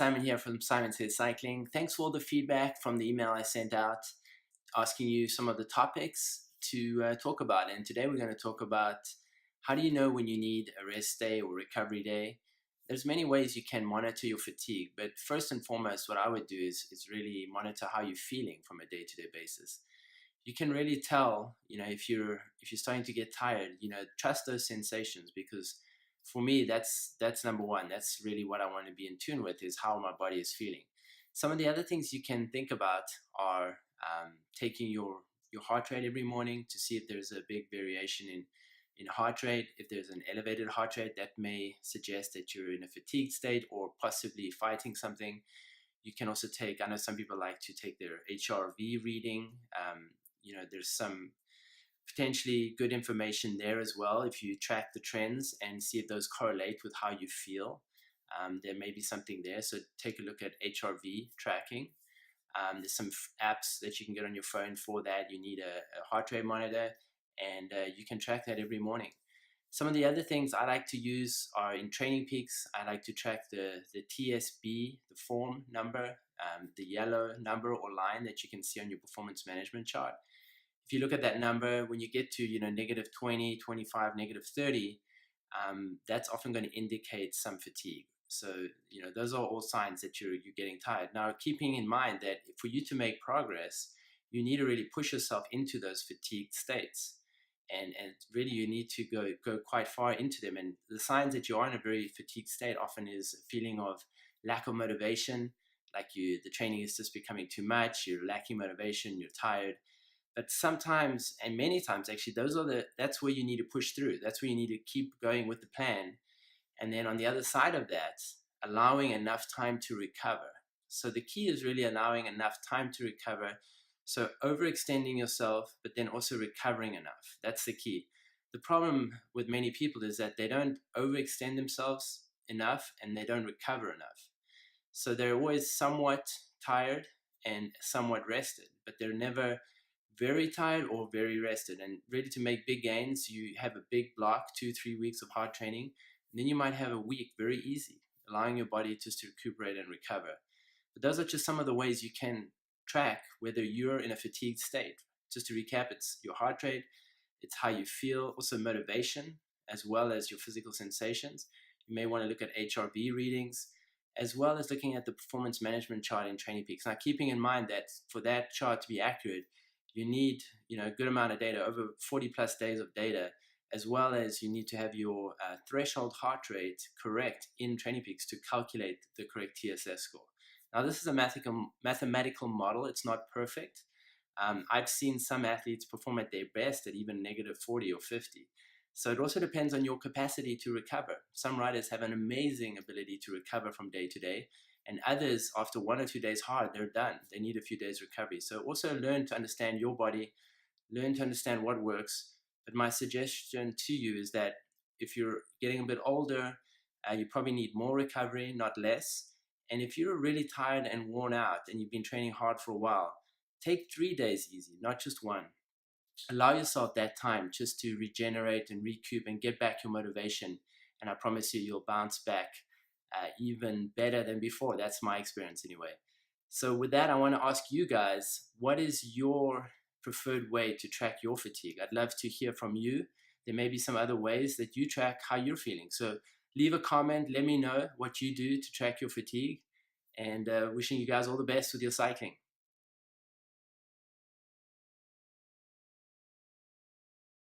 Simon here from Simon Says Cycling. Thanks for all the feedback from the email I sent out asking you some of the topics to talk about. And today we're going to talk about how do you know when you need a rest day or recovery day. There's many ways you can monitor your fatigue, but first and foremost, what I would do is really monitor how you're feeling from a day-to-day basis. You can really tell, if you're starting to get tired, trust those sensations, because for me, that's number one. That's really what I want to be in tune with, is how my body is feeling. Some of the other things you can think about are taking your heart rate every morning to see if there's a big variation in heart rate. If there's an elevated heart rate, that may suggest that you're in a fatigued state or possibly fighting something. You can also take, I know some people like to take their HRV reading. There's some potentially good information there as well. If you track the trends and see if those correlate with how you feel, there may be something there. So take a look at HRV tracking. There's some apps that you can get on your phone for that. You need a heart rate monitor, and you can track that every morning. Some of the other things I like to use are in Training Peaks. I like to track the TSB, the form number, the yellow number or line that you can see on your performance management chart. If you look at that number, when you get to negative 20, 25, negative 30, that's often going to indicate some fatigue. So those are all signs that you're getting tired. Now, keeping in mind that for you to make progress, you need to really push yourself into those fatigued states, and really you need to go quite far into them. And the signs that you are in a very fatigued state often is a feeling of lack of motivation, like the training is just becoming too much. You're lacking motivation. You're tired. But sometimes, and many times actually, that's where you need to push through. That's where you need to keep going with the plan. And then on the other side of that, allowing enough time to recover. So the key is really allowing enough time to recover. So overextending yourself, but then also recovering enough. That's the key. The problem with many people is that they don't overextend themselves enough and they don't recover enough. So they're always somewhat tired and somewhat rested, but they're never very tired or very rested. And really, to make big gains, you have a big block, 2-3 weeks of hard training, and then you might have a week very easy, allowing your body just to recuperate and recover. But those are just some of the ways you can track whether you're in a fatigued state. Just to recap, it's your heart rate, it's how you feel, also motivation, as well as your physical sensations. You may want to look at HRV readings, as well as looking at the performance management chart in Training Peaks. Now, keeping in mind that for that chart to be accurate, you need a good amount of data, over 40 plus days of data, as well as you need to have your threshold heart rate correct in Training Peaks to calculate the correct TSS score. Now, this is a mathematical model. It's not perfect. I've seen some athletes perform at their best at even negative 40 or 50. So it also depends on your capacity to recover. Some riders have an amazing ability to recover from day to day, and others, after 1 or 2 days hard, they're done. They need a few days recovery. So also learn to understand your body, learn to understand what works. But my suggestion to you is that if you're getting a bit older, you probably need more recovery, not less. And if you're really tired and worn out and you've been training hard for a while, take 3 days easy, not just one. Allow yourself that time just to regenerate and recoup and get back your motivation. And I promise you'll bounce back even better than before. That's my experience anyway. So with that, I want to ask you guys, what is your preferred way to track your fatigue? I'd love to hear from you. There may be some other ways that you track how you're feeling. So leave a comment. Let me know what you do to track your fatigue. And wishing you guys all the best with your cycling.